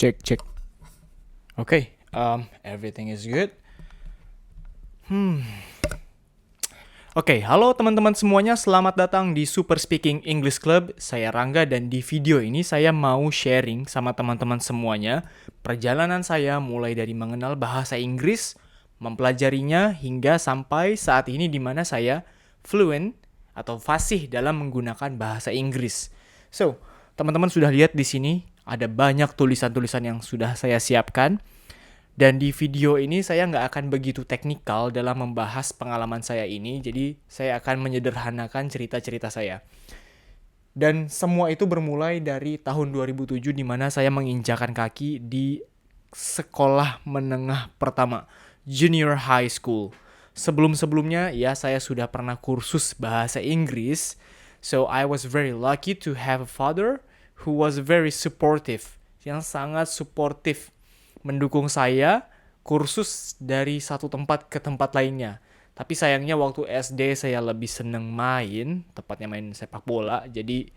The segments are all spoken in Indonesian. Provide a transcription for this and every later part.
Cek, cek. Okay, everything is good. Oke, halo teman-teman semuanya, selamat datang di Super Speaking English Club. Saya Rangga dan di video ini saya mau sharing sama teman-teman semuanya perjalanan saya mulai dari mengenal bahasa Inggris, mempelajarinya hingga sampai saat ini di mana saya fluent atau fasih dalam menggunakan bahasa Inggris. So, teman-teman sudah lihat di sini ada banyak tulisan-tulisan yang sudah saya siapkan. Dan di video ini saya nggak akan begitu teknikal dalam membahas pengalaman saya ini, jadi saya akan menyederhanakan cerita-cerita saya. Dan semua itu bermulai dari tahun 2007 di mana saya menginjakan kaki di sekolah menengah pertama, junior high school. Sebelum-sebelumnya ya saya sudah pernah kursus bahasa Inggris, so I was very lucky to have a father who was very supportive, yang sangat suportif mendukung saya kursus dari satu tempat ke tempat lainnya. Tapi sayangnya waktu SD saya lebih seneng main, tepatnya main sepak bola. Jadi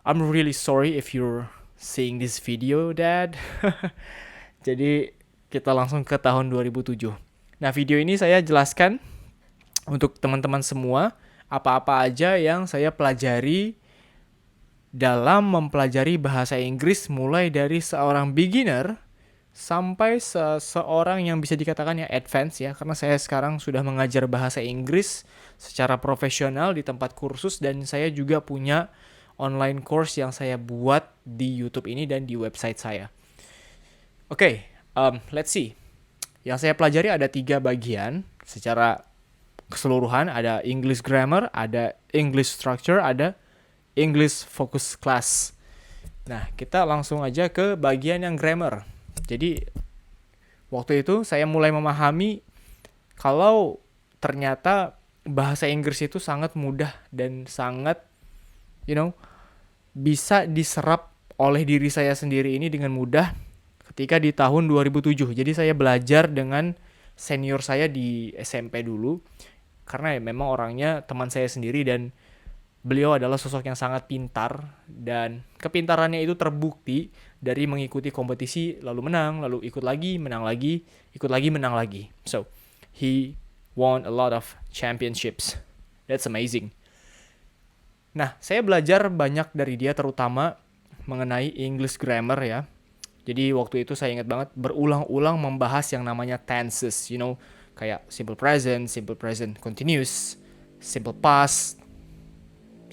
I'm really sorry if you're seeing this video, Dad. Jadi kita langsung ke tahun 2007. Nah, video ini saya jelaskan untuk teman-teman semua apa-apa aja yang saya pelajari dalam mempelajari bahasa Inggris mulai dari seorang beginner sampai seorang yang bisa dikatakan ya advance ya, karena saya sekarang sudah mengajar bahasa Inggris secara profesional di tempat kursus dan saya juga punya online course yang saya buat di YouTube ini dan di website saya. Oke, let's see. Yang saya pelajari ada 3 bagian secara keseluruhan, ada English grammar, ada English structure, ada English focus class. Nah, kita langsung aja ke bagian yang grammar. Jadi waktu itu saya mulai memahami kalau ternyata bahasa Inggris itu sangat mudah dan sangat bisa diserap oleh diri saya sendiri ini dengan mudah ketika di tahun 2007. Jadi saya belajar dengan senior saya di SMP dulu karena ya memang orangnya teman saya sendiri dan beliau adalah sosok yang sangat pintar dan kepintarannya itu terbukti dari mengikuti kompetisi lalu menang, lalu ikut lagi, menang lagi, ikut lagi, menang lagi. So, he won a lot of championships. That's amazing. Nah, saya belajar banyak dari dia terutama mengenai English grammar ya. Jadi waktu itu saya ingat banget berulang-ulang membahas yang namanya tenses, kayak simple present continuous, simple past.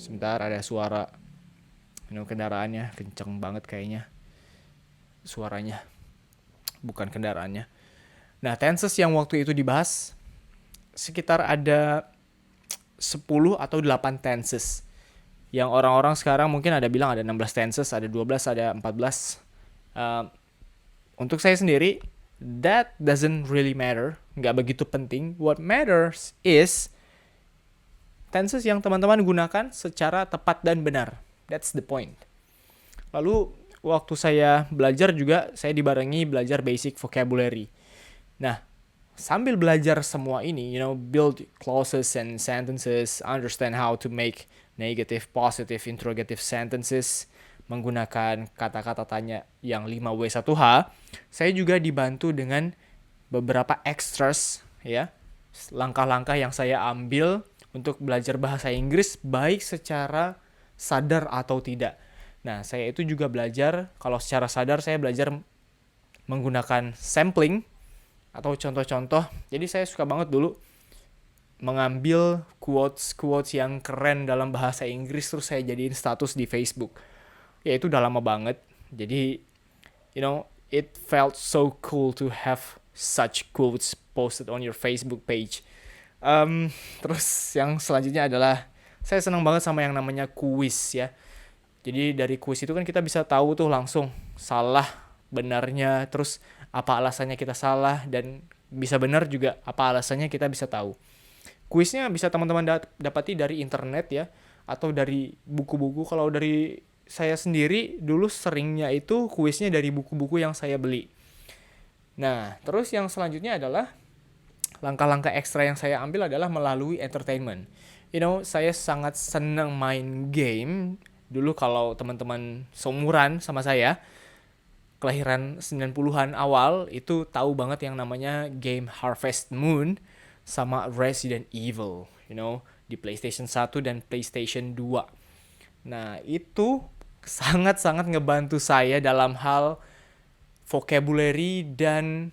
Sebentar ada suara kendaraannya kenceng banget kayaknya suaranya, bukan kendaraannya. Nah, tenses yang waktu itu dibahas sekitar ada 10 atau 8 tenses. Yang orang-orang sekarang mungkin ada bilang ada 16 tenses, ada 12, ada 14. Untuk saya sendiri, that doesn't really matter. Nggak begitu penting. What matters is tenses yang teman-teman gunakan secara tepat dan benar. That's the point. Lalu waktu saya belajar juga, saya dibarengi belajar basic vocabulary. Nah, sambil belajar semua ini, build clauses and sentences, understand how to make negative, positive, interrogative sentences, menggunakan kata-kata tanya yang 5W1H, saya juga dibantu dengan beberapa extras, ya, langkah-langkah yang saya ambil untuk belajar bahasa Inggris baik secara sadar atau tidak. Nah, saya itu juga belajar, kalau secara sadar saya belajar menggunakan sampling atau contoh-contoh. Jadi saya suka banget dulu mengambil quotes yang keren dalam bahasa Inggris terus saya jadiin status di Facebook. Ya itu udah lama banget. Jadi, it felt so cool to have such quotes posted on your Facebook page. Terus yang selanjutnya adalah saya senang banget sama yang namanya kuis ya. Jadi dari kuis itu kan kita bisa tahu tuh langsung salah benarnya, terus apa alasannya kita salah, dan bisa benar juga apa alasannya kita bisa tahu. Kuisnya bisa teman-teman dapati dari internet ya, atau dari buku-buku. Kalau dari saya sendiri dulu seringnya itu kuisnya dari buku-buku yang saya beli. Nah, terus yang selanjutnya adalah langkah-langkah ekstra yang saya ambil adalah melalui entertainment. Saya sangat senang main game. Dulu kalau teman-teman seumuran sama saya, kelahiran 90-an awal itu tahu banget yang namanya game Harvest Moon sama Resident Evil, di PlayStation 1 dan PlayStation 2. Nah, itu sangat-sangat ngebantu saya dalam hal vocabulary dan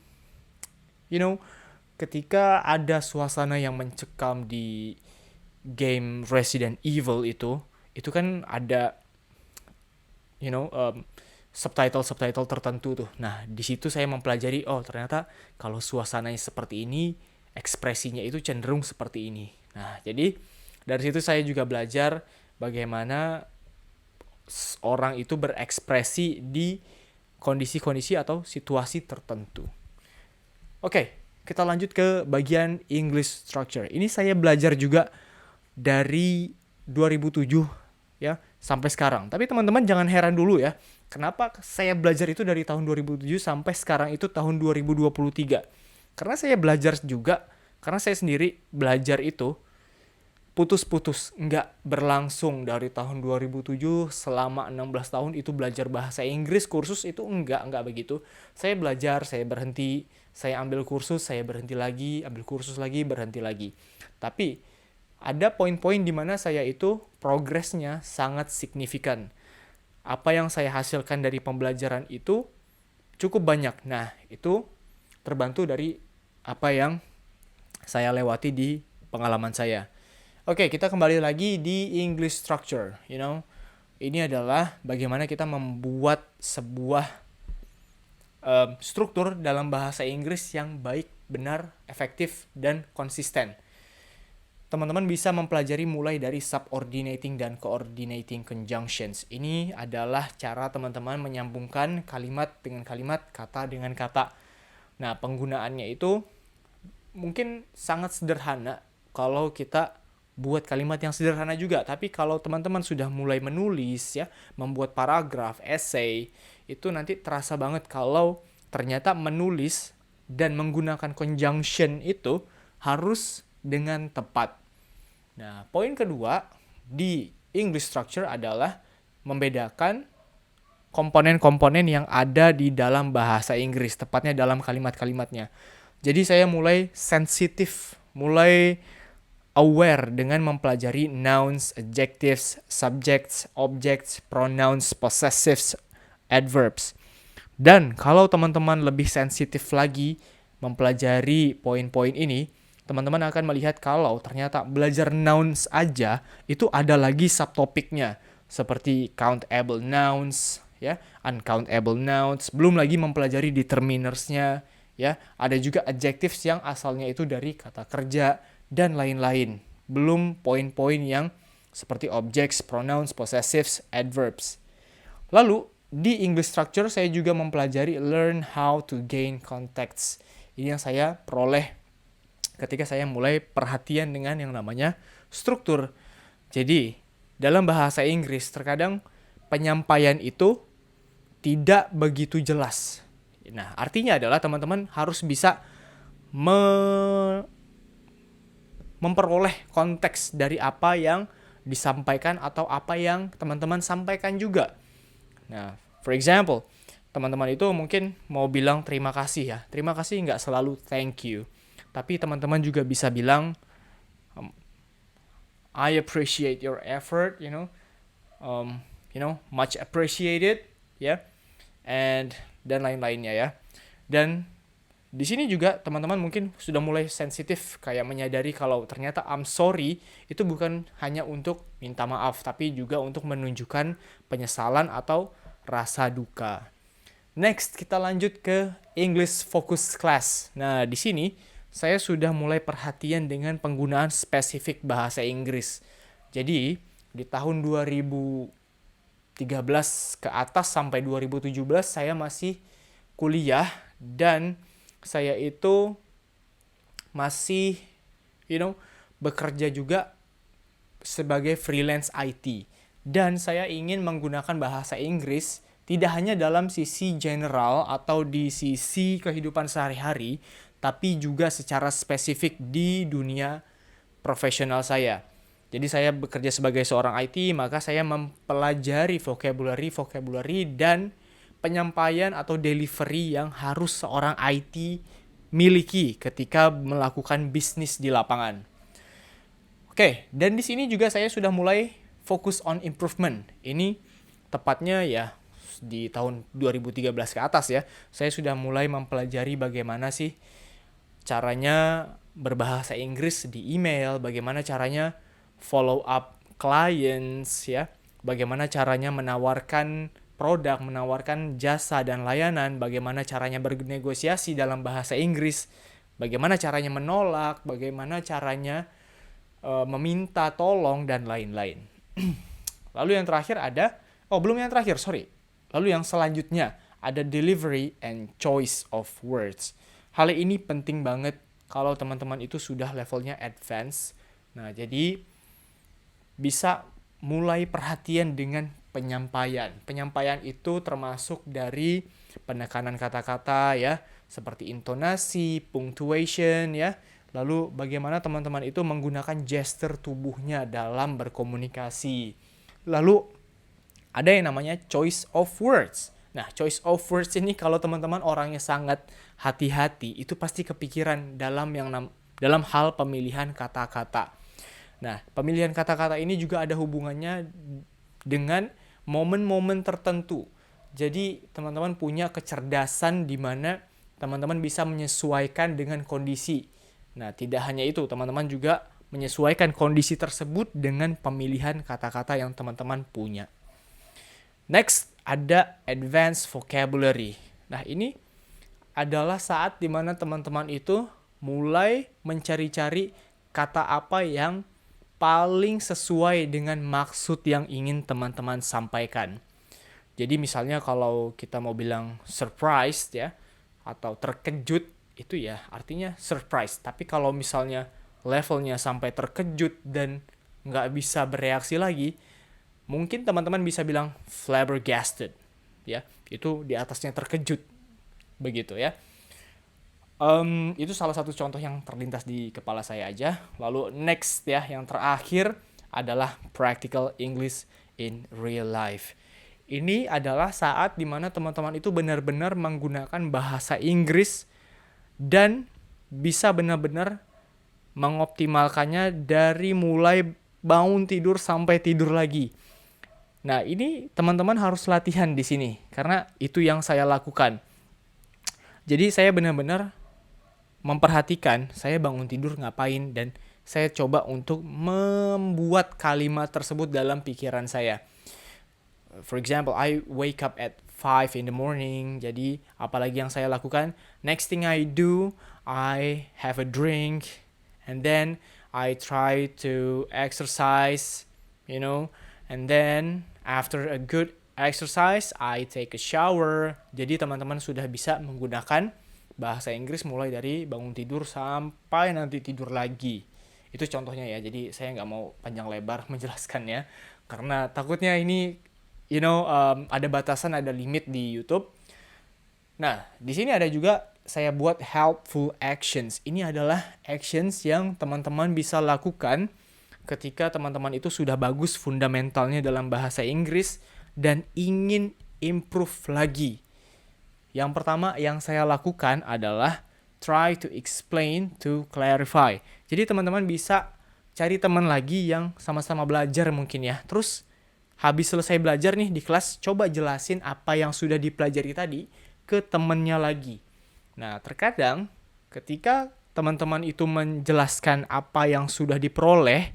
you know, ketika ada suasana yang mencekam di game Resident Evil itu kan ada subtitle tertentu tuh. Nah, di situ saya mempelajari, oh ternyata kalau suasananya seperti ini, ekspresinya itu cenderung seperti ini. Nah, jadi dari situ saya juga belajar bagaimana orang itu berekspresi di kondisi-kondisi atau situasi tertentu. Oke, kita lanjut ke bagian English structure. Ini saya belajar juga dari 2007 ya sampai sekarang. Tapi teman-teman jangan heran dulu ya. Kenapa saya belajar itu dari tahun 2007 sampai sekarang itu tahun 2023? Karena saya belajar juga, karena saya sendiri belajar itu putus-putus, nggak berlangsung dari tahun 2007 selama 16 tahun itu belajar bahasa Inggris, kursus itu enggak begitu. Saya belajar, saya berhenti, saya ambil kursus, saya berhenti lagi, ambil kursus lagi, berhenti lagi. Tapi ada poin-poin di mana saya itu progresnya sangat signifikan. Apa yang saya hasilkan dari pembelajaran itu cukup banyak. Nah, itu terbantu dari apa yang saya lewati di pengalaman saya. Oke, kita kembali lagi di English structure, Ini adalah bagaimana kita membuat sebuah struktur dalam bahasa Inggris yang baik, benar, efektif, dan konsisten. Teman-teman bisa mempelajari mulai dari subordinating dan coordinating conjunctions. Ini adalah cara teman-teman menyambungkan kalimat dengan kalimat, kata dengan kata. Nah, penggunaannya itu mungkin sangat sederhana kalau kita buat kalimat yang sederhana juga. Tapi kalau teman-teman sudah mulai menulis ya, membuat paragraf, essay, itu nanti terasa banget kalau ternyata menulis dan menggunakan conjunction itu harus dengan tepat. Nah, poin kedua di English structure adalah membedakan komponen-komponen yang ada di dalam bahasa Inggris, tepatnya dalam kalimat-kalimatnya. Jadi saya mulai sensitif, mulai aware dengan mempelajari nouns, adjectives, subjects, objects, pronouns, possessives, adverbs. Dan kalau teman-teman lebih sensitif lagi mempelajari poin-poin ini, teman-teman akan melihat kalau ternyata belajar nouns aja itu ada lagi subtopiknya, seperti countable nouns, ya, uncountable nouns, belum lagi mempelajari determinersnya, ya, ada juga adjectives yang asalnya itu dari kata kerja dan lain-lain. Belum poin-poin yang seperti objects, pronouns, possessives, adverbs. Lalu, di English structure saya juga mempelajari learn how to gain context. Ini yang saya peroleh ketika saya mulai perhatian dengan yang namanya struktur. Jadi, dalam bahasa Inggris terkadang penyampaian itu tidak begitu jelas. Nah, artinya adalah teman-teman harus bisa memperoleh konteks dari apa yang disampaikan atau apa yang teman-teman sampaikan juga. Nah, for example, teman-teman itu mungkin mau bilang terima kasih ya. Terima kasih nggak selalu thank you. Tapi teman-teman juga bisa bilang I appreciate your effort, much appreciated, ya, dan lain-lainnya ya. Dan di sini juga teman-teman mungkin sudah mulai sensitif kayak menyadari kalau ternyata I'm sorry itu bukan hanya untuk minta maaf tapi juga untuk menunjukkan penyesalan atau rasa duka. Next, kita lanjut ke English Focus Class. Nah, di sini saya sudah mulai perhatian dengan penggunaan spesifik bahasa Inggris. Jadi, di tahun 2013 ke atas sampai 2017 saya masih kuliah dan saya itu masih bekerja juga sebagai freelance IT. Dan saya ingin menggunakan bahasa Inggris tidak hanya dalam sisi general atau di sisi kehidupan sehari-hari, tapi juga secara spesifik di dunia profesional saya. Jadi saya bekerja sebagai seorang IT, maka saya mempelajari vocabulary dan penyampaian atau delivery yang harus seorang IT miliki ketika melakukan bisnis di lapangan. Oke, dan di sini juga saya sudah mulai fokus on improvement. Ini tepatnya ya di tahun 2013 ke atas ya. Saya sudah mulai mempelajari bagaimana sih caranya berbahasa Inggris di email, bagaimana caranya follow up clients ya, bagaimana caranya menawarkan produk, menawarkan jasa dan layanan, bagaimana caranya bernegosiasi dalam bahasa Inggris, bagaimana caranya menolak, bagaimana caranya meminta tolong dan lain-lain. Lalu yang terakhir ada, belum yang terakhir, sorry. Lalu yang selanjutnya ada delivery and choice of words. Hal ini penting banget kalau teman-teman itu sudah levelnya advance. Nah, jadi bisa mulai perhatian dengan penyampaian. Penyampaian itu termasuk dari penekanan kata-kata ya, seperti intonasi, punctuation ya. Lalu bagaimana teman-teman itu menggunakan gesture tubuhnya dalam berkomunikasi. Lalu ada yang namanya choice of words. Nah, choice of words ini kalau teman-teman orangnya sangat hati-hati, itu pasti kepikiran dalam hal pemilihan kata-kata. Nah, pemilihan kata-kata ini juga ada hubungannya dengan momen-momen tertentu. Jadi, teman-teman punya kecerdasan di mana teman-teman bisa menyesuaikan dengan kondisi. Nah, tidak hanya itu, teman-teman juga menyesuaikan kondisi tersebut dengan pemilihan kata-kata yang teman-teman punya. Next, ada advanced vocabulary. Nah, ini adalah saat dimana teman-teman itu mulai mencari-cari kata apa yang paling sesuai dengan maksud yang ingin teman-teman sampaikan. Jadi misalnya kalau kita mau bilang surprised ya, atau terkejut, itu ya artinya surprise. Tapi kalau misalnya levelnya sampai terkejut dan nggak bisa bereaksi lagi, mungkin teman-teman bisa bilang flabbergasted. Ya, itu di atasnya terkejut. Begitu ya. Itu salah satu contoh yang terlintas di kepala saya aja. Lalu next ya, yang terakhir adalah practical English in real life. Ini adalah saat dimana teman-teman itu benar-benar menggunakan bahasa Inggris dan bisa benar-benar mengoptimalkannya dari mulai bangun tidur sampai tidur lagi. Nah, ini teman-teman harus latihan di sini karena itu yang saya lakukan. Jadi saya benar-benar memperhatikan saya bangun tidur ngapain dan saya coba untuk membuat kalimat tersebut dalam pikiran saya. For example, I wake up at 5 in the morning. Jadi, apalagi yang saya lakukan? Next thing I do, I have a drink. And then, I try to exercise, And then, after a good exercise, I take a shower. Jadi, teman-teman sudah bisa menggunakan bahasa Inggris mulai dari bangun tidur sampai nanti tidur lagi. Itu contohnya ya. Jadi, saya nggak mau panjang lebar menjelaskannya. Karena takutnya ini ada batasan, ada limit di YouTube. Nah, di sini ada juga saya buat helpful actions. Ini adalah actions yang teman-teman bisa lakukan ketika teman-teman itu sudah bagus fundamentalnya dalam bahasa Inggris dan ingin improve lagi. Yang pertama yang saya lakukan adalah try to explain to clarify. Jadi teman-teman bisa cari teman lagi yang sama-sama belajar mungkin ya. Terus habis selesai belajar nih di kelas, coba jelasin apa yang sudah dipelajari tadi ke temennya lagi. Nah, terkadang ketika teman-teman itu menjelaskan apa yang sudah diperoleh,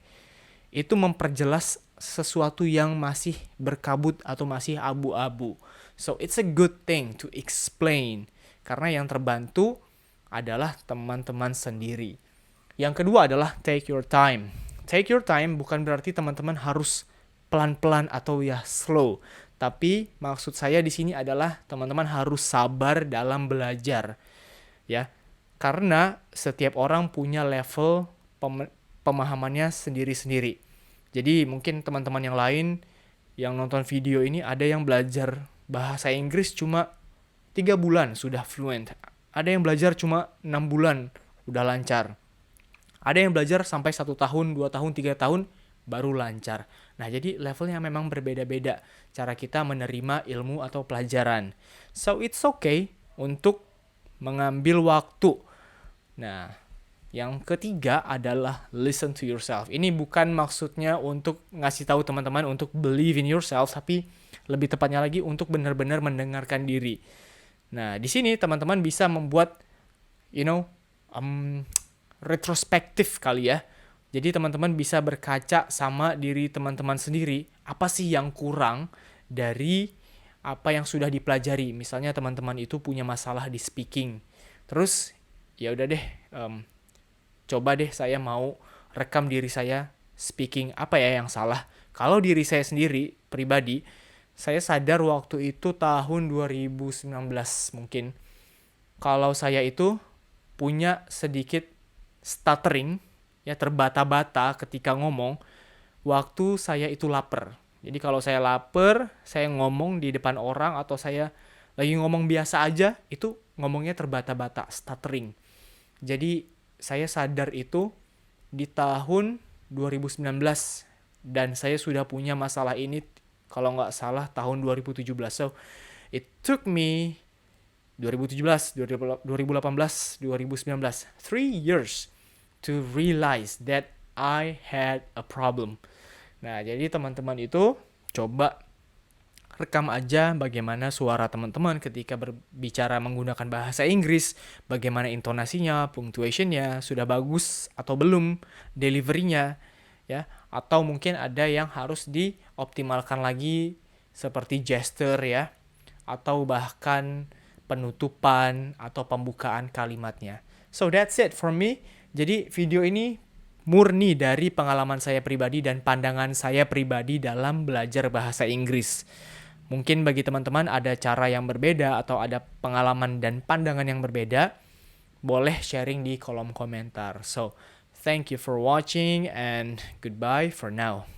itu memperjelas sesuatu yang masih berkabut atau masih abu-abu. So, it's a good thing to explain. Karena yang terbantu adalah teman-teman sendiri. Yang kedua adalah take your time. Take your time bukan berarti teman-teman harus pelan-pelan atau ya slow. Tapi maksud saya di sini adalah teman-teman harus sabar dalam belajar. Ya. Karena setiap orang punya level pemahamannya sendiri-sendiri. Jadi mungkin teman-teman yang lain yang nonton video ini ada yang belajar bahasa Inggris cuma 3 bulan sudah fluent. Ada yang belajar cuma 6 bulan udah lancar. Ada yang belajar sampai 1 tahun, 2 tahun, 3 tahun baru lancar. Nah, jadi levelnya memang berbeda-beda cara kita menerima ilmu atau pelajaran. So, it's okay untuk mengambil waktu. Nah, yang ketiga adalah listen to yourself. Ini bukan maksudnya untuk ngasih tahu teman-teman untuk believe in yourself, tapi lebih tepatnya lagi untuk benar-benar mendengarkan diri. Nah, di sini teman-teman bisa membuat, retrospektif kali ya. Jadi teman-teman bisa berkaca sama diri teman-teman sendiri, apa sih yang kurang dari apa yang sudah dipelajari. Misalnya teman-teman itu punya masalah di speaking. Terus ya udah deh, coba deh saya mau rekam diri saya speaking, apa ya yang salah. Kalau diri saya sendiri pribadi, saya sadar waktu itu tahun 2019 mungkin, kalau saya itu punya sedikit stuttering, ya terbata-bata ketika ngomong waktu saya itu lapar. Jadi kalau saya lapar, saya ngomong di depan orang atau saya lagi ngomong biasa aja, itu ngomongnya terbata-bata, stuttering. Jadi saya sadar itu di tahun 2019 dan saya sudah punya masalah ini kalau nggak salah tahun 2017. So it took me 2017, 2018, 2019, 3 years to realize that I had a problem. Nah, jadi teman-teman itu coba rekam aja bagaimana suara teman-teman ketika berbicara menggunakan bahasa Inggris, bagaimana intonasinya, punctuationnya, sudah bagus atau belum, deliverynya, ya, atau mungkin ada yang harus dioptimalkan lagi seperti gesture ya, atau bahkan penutupan atau pembukaan kalimatnya. So that's it for me. Jadi video ini murni dari pengalaman saya pribadi dan pandangan saya pribadi dalam belajar bahasa Inggris. Mungkin bagi teman-teman ada cara yang berbeda atau ada pengalaman dan pandangan yang berbeda, boleh sharing di kolom komentar. So, thank you for watching and goodbye for now.